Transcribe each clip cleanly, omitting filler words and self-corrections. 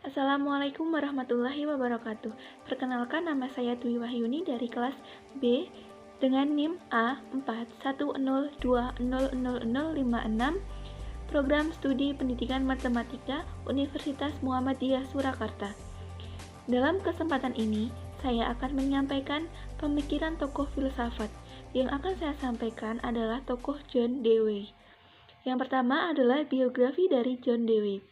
Assalamualaikum warahmatullahi wabarakatuh. Perkenalkan, nama saya Dwi Wahyuni dari kelas B dengan NIM A4102000056, Program Studi Pendidikan Matematika Universitas Muhammadiyah Surakarta. Dalam kesempatan ini, saya akan menyampaikan pemikiran tokoh filsafat. Yang akan saya sampaikan adalah tokoh John Dewey. Yang pertama adalah biografi dari John Dewey.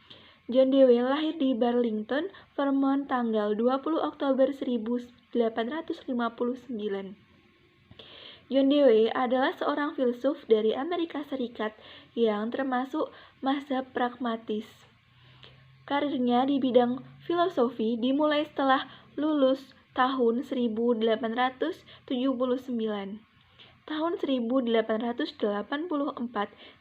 John Dewey lahir di Burlington, Vermont tanggal 20 Oktober 1859. John Dewey adalah seorang filsuf dari Amerika Serikat yang termasuk mazhab pragmatis. Karirnya di bidang filosofi dimulai setelah lulus tahun 1879. Tahun 1884,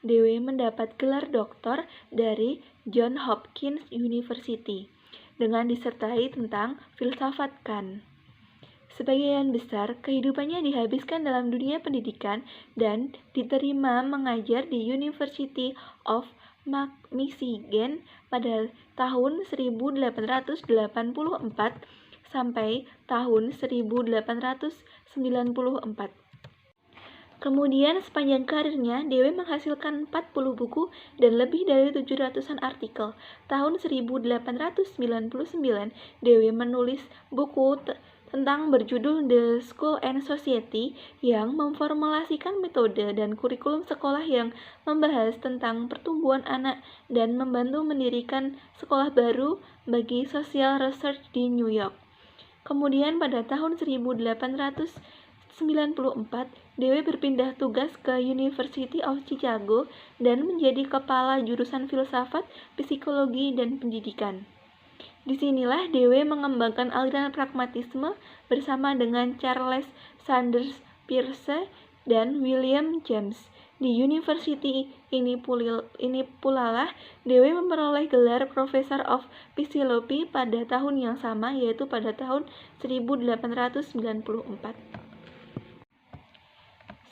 Dewey mendapat gelar doktor dari Johns Hopkins University dengan disertai tentang filsafat Kant. Sebagian besar kehidupannya dihabiskan dalam dunia pendidikan dan diterima mengajar di University of Michigan pada tahun 1884 sampai tahun 1894. Kemudian sepanjang karirnya, Dewey menghasilkan 40 buku dan lebih dari 700-an artikel. Tahun 1899, Dewey menulis buku tentang berjudul The School and Society yang memformulasikan metode dan kurikulum sekolah yang membahas tentang pertumbuhan anak dan membantu mendirikan sekolah baru bagi social research di New York. Kemudian pada tahun 1894, Dewey berpindah tugas ke University of Chicago dan menjadi kepala jurusan filsafat, psikologi, dan pendidikan. Disinilah Dewey mengembangkan aliran pragmatisme bersama dengan Charles Sanders Peirce dan William James. Di university ini pula lah Dewey memperoleh gelar Professor of Philosophy pada tahun yang sama, yaitu pada tahun 1894.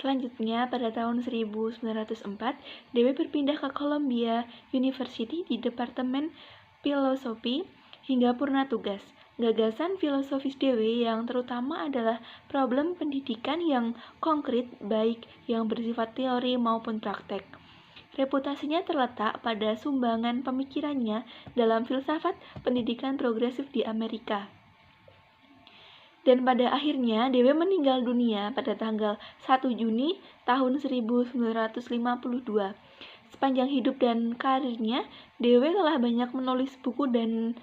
Selanjutnya, pada tahun 1904, Dewey berpindah ke Columbia University di Departemen Filosofi hingga purna tugas. Gagasan filosofis Dewey yang terutama adalah problem pendidikan yang konkret, baik yang bersifat teori maupun praktek. Reputasinya terletak pada sumbangan pemikirannya dalam filsafat pendidikan progresif di Amerika. Dan pada akhirnya Dewey meninggal dunia pada tanggal 1 Juni tahun 1952. Sepanjang hidup dan karirnya, Dewey telah banyak menulis buku dan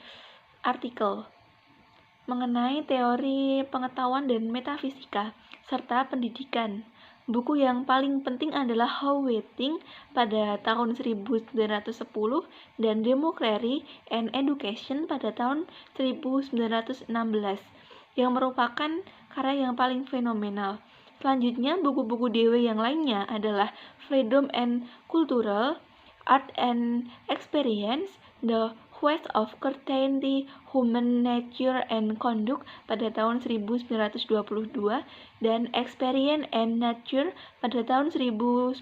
artikel mengenai teori pengetahuan dan metafisika, serta pendidikan. Buku yang paling penting adalah How We Think pada tahun 1910 dan Democracy and Education pada tahun 1916. Yang merupakan karya yang paling fenomenal. Selanjutnya, buku-buku Dewey yang lainnya adalah Freedom and Cultural, Art and Experience, The Quest of Certainty, Human Nature and Conduct pada tahun 1922, dan Experience and Nature pada tahun 1925.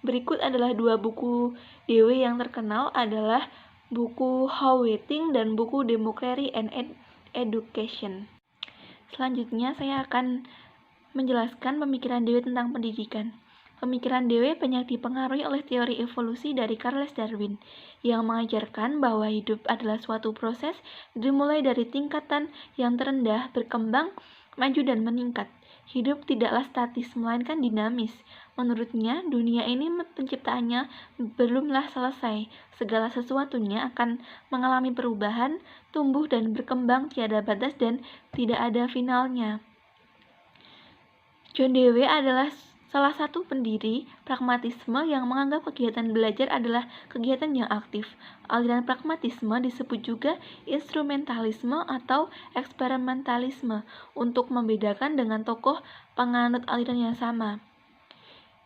Berikut adalah dua buku Dewey yang terkenal adalah buku How We Think dan buku Democracy and Education. Selanjutnya saya akan menjelaskan pemikiran Dewey tentang pendidikan. Pemikiran Dewey banyak dipengaruhi oleh teori evolusi dari Charles Darwin yang mengajarkan bahwa hidup adalah suatu proses dimulai dari tingkatan yang terendah, berkembang, maju dan meningkat. Hidup tidaklah statis melainkan dinamis. Menurutnya, dunia ini penciptaannya belumlah selesai. Segala sesuatunya akan mengalami perubahan, tumbuh dan berkembang tiada batas dan tidak ada finalnya. John Dewey adalah salah satu pendiri pragmatisme yang menganggap kegiatan belajar adalah kegiatan yang aktif. Aliran pragmatisme disebut juga instrumentalisme atau eksperimentalisme untuk membedakan dengan tokoh penganut aliran yang sama.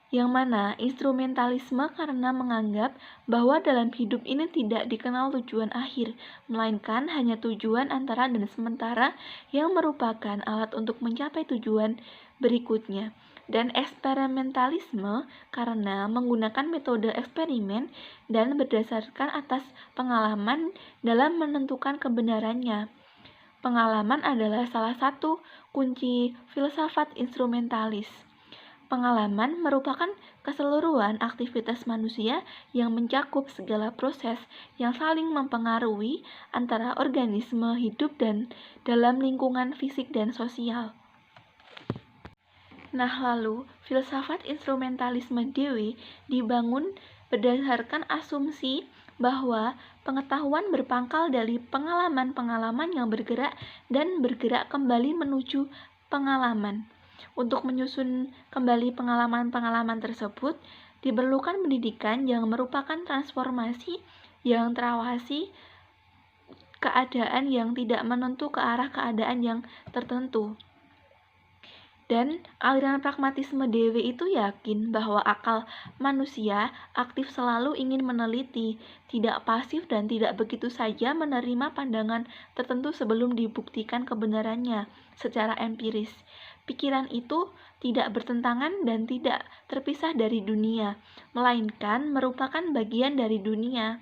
Yang mana instrumentalisme karena menganggap bahwa dalam hidup ini tidak dikenal tujuan akhir, melainkan hanya tujuan antara dan sementara yang merupakan alat untuk mencapai tujuan berikutnya. dan eksperimentalisme karena menggunakan metode eksperimen dan berdasarkan atas pengalaman dalam menentukan kebenarannya. Pengalaman adalah salah satu kunci filsafat instrumentalis. Pengalaman merupakan keseluruhan aktivitas manusia yang mencakup segala proses yang saling mempengaruhi antara organisme hidup dan dalam lingkungan fisik dan sosial. Nah, lalu filsafat instrumentalisme dewe dibangun berdasarkan asumsi bahwa pengetahuan berpangkal dari pengalaman-pengalaman yang bergerak dan bergerak kembali menuju pengalaman. Untuk menyusun kembali pengalaman-pengalaman tersebut, diperlukan pendidikan yang merupakan transformasi yang terawasi keadaan yang tidak menentu ke arah keadaan yang tertentu. Dan aliran pragmatisme dewe itu yakin bahwa akal manusia aktif selalu ingin meneliti, tidak pasif dan tidak begitu saja menerima pandangan tertentu sebelum dibuktikan kebenarannya secara empiris. Pikiran itu tidak bertentangan dan tidak terpisah dari dunia, melainkan merupakan bagian dari dunia.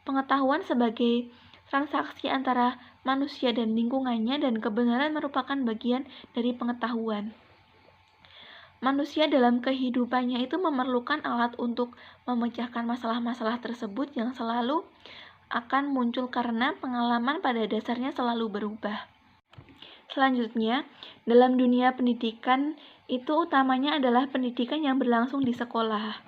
Pengetahuan sebagai transaksi antara manusia dan lingkungannya dan kebenaran merupakan bagian dari pengetahuan. Manusia dalam kehidupannya itu memerlukan alat untuk memecahkan masalah-masalah tersebut yang selalu akan muncul karena pengalaman pada dasarnya selalu berubah. Selanjutnya, dalam dunia pendidikan itu utamanya adalah pendidikan yang berlangsung di sekolah.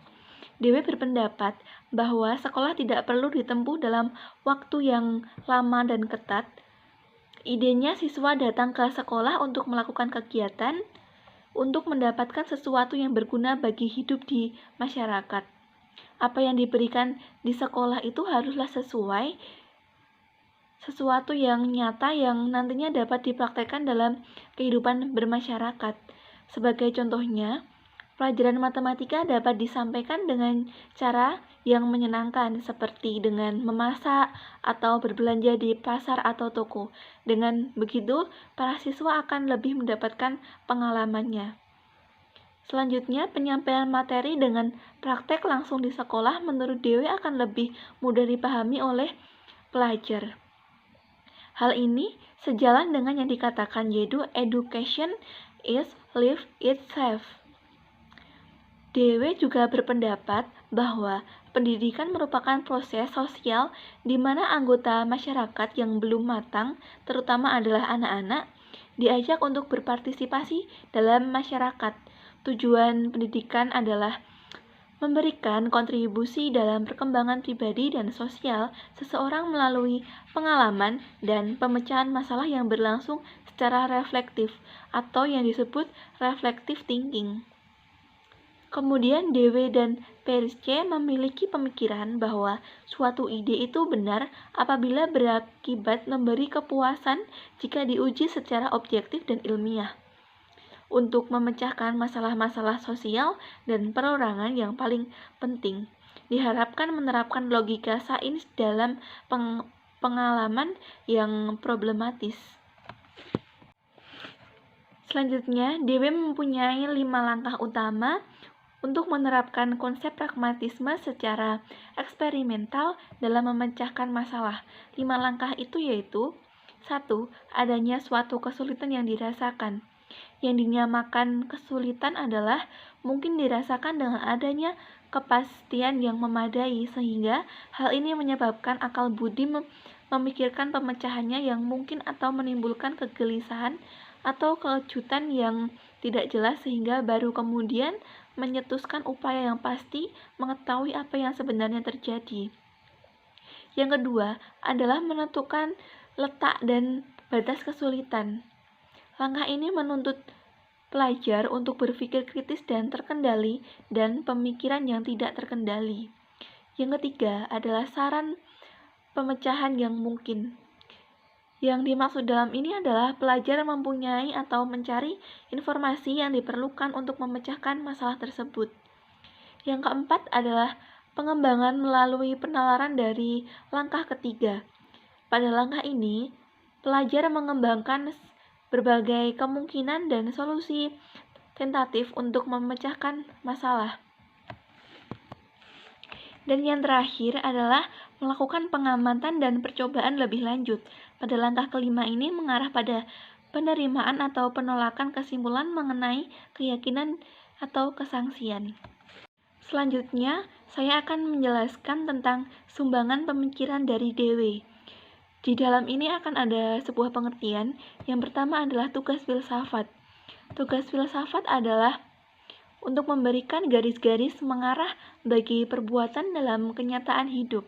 Dewe berpendapat bahwa sekolah tidak perlu ditempuh dalam waktu yang lama dan ketat. Idenya siswa datang ke sekolah untuk melakukan kegiatan, untuk mendapatkan sesuatu yang berguna bagi hidup di masyarakat. Apa yang diberikan di sekolah itu haruslah sesuatu yang nyata yang nantinya dapat dipraktekkan dalam kehidupan bermasyarakat. Sebagai contohnya, pelajaran matematika dapat disampaikan dengan cara yang menyenangkan seperti dengan memasak atau berbelanja di pasar atau toko. Dengan begitu, para siswa akan lebih mendapatkan pengalamannya. Selanjutnya, penyampaian materi dengan praktek langsung di sekolah menurut Dewe akan lebih mudah dipahami oleh pelajar. Hal ini sejalan dengan yang dikatakan yaitu education is life itself. Dewe juga berpendapat bahwa pendidikan merupakan proses sosial di mana anggota masyarakat yang belum matang, terutama adalah anak-anak, diajak untuk berpartisipasi dalam masyarakat. Tujuan pendidikan adalah memberikan kontribusi dalam perkembangan pribadi dan sosial seseorang melalui pengalaman dan pemecahan masalah yang berlangsung secara reflektif atau yang disebut reflective thinking. Kemudian Dewe dan Peirce memiliki pemikiran bahwa suatu ide itu benar apabila berakibat memberi kepuasan jika diuji secara objektif dan ilmiah. Untuk memecahkan masalah-masalah sosial dan perorangan yang paling penting, diharapkan menerapkan logika sains dalam pengalaman yang problematis. Selanjutnya, Dewe mempunyai 5 langkah utama untuk menerapkan konsep pragmatisme secara eksperimental dalam memecahkan masalah. 5 langkah itu yaitu: 1. Adanya suatu kesulitan yang dirasakan. Yang dinyamakan kesulitan adalah mungkin dirasakan dengan adanya kepastian yang memadai, sehingga hal ini menyebabkan akal budi memikirkan pemecahannya yang mungkin atau menimbulkan kegelisahan atau kejutan yang tidak jelas sehingga baru kemudian menyetuskan upaya yang pasti mengetahui apa yang sebenarnya terjadi. Yang kedua adalah menentukan letak dan batas kesulitan. Langkah ini menuntut pelajar untuk berpikir kritis dan terkendali dan pemikiran yang tidak terkendali. Yang ketiga adalah saran pemecahan yang mungkin. Yang dimaksud dalam ini adalah pelajar mempunyai atau mencari informasi yang diperlukan untuk memecahkan masalah tersebut. Yang keempat adalah pengembangan melalui penalaran dari langkah ketiga. Pada langkah ini, pelajar mengembangkan berbagai kemungkinan dan solusi tentatif untuk memecahkan masalah. Dan yang terakhir adalah melakukan pengamatan dan percobaan lebih lanjut. Pada langkah kelima ini mengarah pada penerimaan atau penolakan kesimpulan mengenai keyakinan atau kesangsian. Selanjutnya, saya akan menjelaskan tentang sumbangan pemikiran dari Dewey. Di dalam ini akan ada sebuah pengertian. Yang pertama adalah tugas filsafat. Tugas filsafat adalah untuk memberikan garis-garis mengarah bagi perbuatan dalam kenyataan hidup.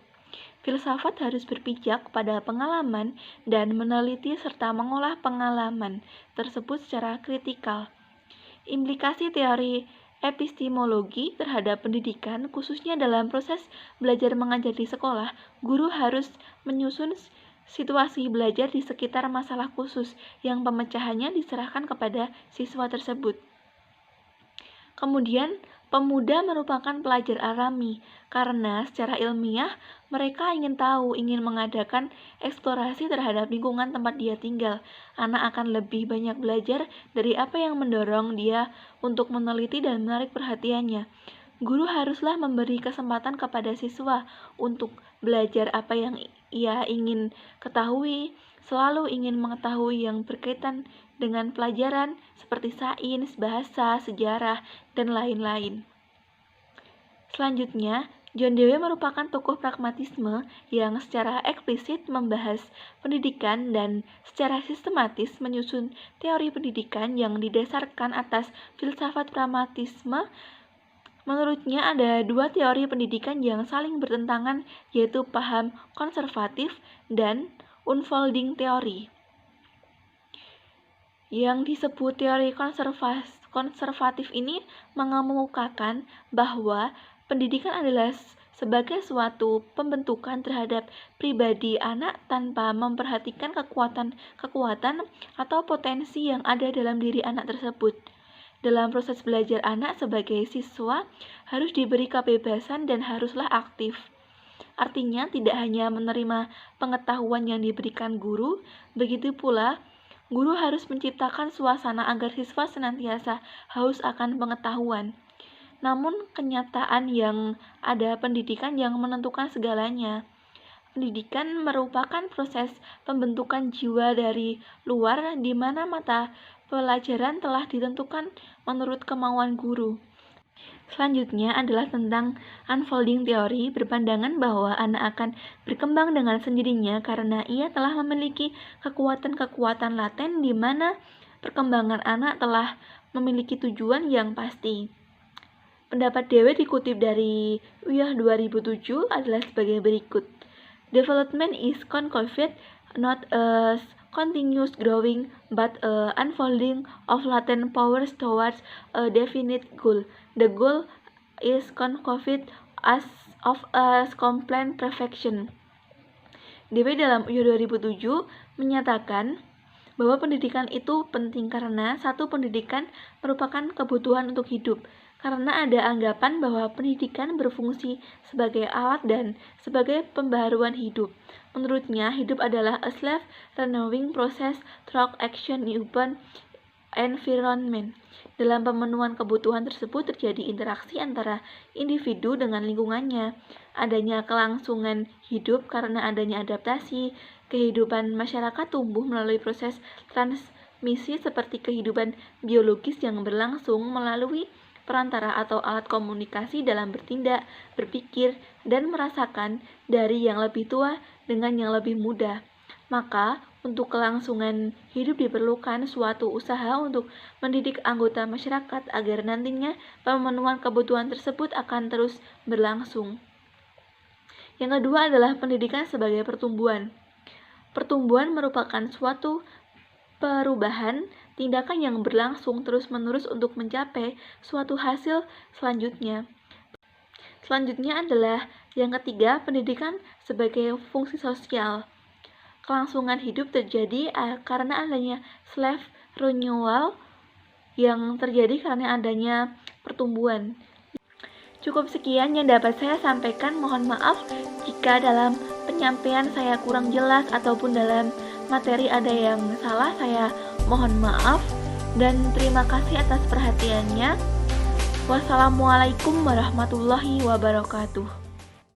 Filsafat harus berpijak pada pengalaman dan meneliti serta mengolah pengalaman tersebut secara kritikal. Implikasi teori epistemologi terhadap pendidikan, khususnya dalam proses belajar mengajar di sekolah, guru harus menyusun situasi belajar di sekitar masalah khusus yang pemecahannya diserahkan kepada siswa tersebut. Kemudian, pemuda merupakan pelajar alami, karena secara ilmiah mereka ingin tahu, ingin mengadakan eksplorasi terhadap lingkungan tempat dia tinggal. Anak akan lebih banyak belajar dari apa yang mendorong dia untuk meneliti dan menarik perhatiannya. Guru haruslah memberi kesempatan kepada siswa untuk belajar apa yang ia ingin ketahui, selalu ingin mengetahui yang berkaitan dengan pelajaran seperti sains, bahasa, sejarah, dan lain-lain. Selanjutnya, John Dewey merupakan tokoh pragmatisme yang secara eksplisit membahas pendidikan dan secara sistematis menyusun teori pendidikan yang didasarkan atas filsafat pragmatisme. Menurutnya ada dua teori pendidikan yang saling bertentangan, yaitu paham konservatif dan unfolding theory. Yang disebut teori konservatif ini mengemukakan bahwa pendidikan adalah sebagai suatu pembentukan terhadap pribadi anak tanpa memperhatikan kekuatan atau potensi yang ada dalam diri anak tersebut. Dalam proses belajar, anak sebagai siswa harus diberi kebebasan dan haruslah aktif. Artinya tidak hanya menerima pengetahuan yang diberikan guru, begitu pula guru harus menciptakan suasana agar siswa senantiasa haus akan pengetahuan. Namun kenyataan yang ada pendidikan yang menentukan segalanya. Pendidikan merupakan proses pembentukan jiwa dari luar di mana mata pelajaran telah ditentukan menurut kemauan guru. Selanjutnya adalah tentang unfolding theory, berpandangan bahwa anak akan berkembang dengan sendirinya karena ia telah memiliki kekuatan-kekuatan laten di mana perkembangan anak telah memiliki tujuan yang pasti. Pendapat Dewey dikutip dari UIAH 2007 adalah sebagai berikut. Development is concaved, not a continuous growing, but a unfolding of latent powers towards a definite goal. The goal is concaved as of a complete perfection. Dewey dalam UIAH 2007 menyatakan bahwa pendidikan itu penting karena satu, pendidikan merupakan kebutuhan untuk hidup. Karena ada anggapan bahwa pendidikan berfungsi sebagai alat dan sebagai pembaharuan hidup. Menurutnya, hidup adalah a self-renewing process through action in urban environment. Dalam pemenuhan kebutuhan tersebut terjadi interaksi antara individu dengan lingkungannya. Adanya kelangsungan hidup karena adanya adaptasi. Kehidupan masyarakat tumbuh melalui proses transmisi seperti kehidupan biologis yang berlangsung melalui perantara atau alat komunikasi dalam bertindak, berpikir, dan merasakan dari yang lebih tua dengan yang lebih muda. Maka, untuk kelangsungan hidup diperlukan suatu usaha untuk mendidik anggota masyarakat agar nantinya pemenuhan kebutuhan tersebut akan terus berlangsung. Yang kedua adalah pendidikan sebagai pertumbuhan. Pertumbuhan merupakan suatu perubahan, tindakan yang berlangsung terus-menerus untuk mencapai suatu hasil selanjutnya. Selanjutnya adalah yang ketiga, pendidikan sebagai fungsi sosial. Kelangsungan hidup terjadi karena adanya self renewal yang terjadi karena adanya pertumbuhan. Cukup sekian yang dapat saya sampaikan. Mohon maaf jika dalam penyampaian saya kurang jelas ataupun dalam materi ada yang salah, saya mohon maaf. Dan terima kasih atas perhatiannya. Wassalamualaikum warahmatullahi wabarakatuh.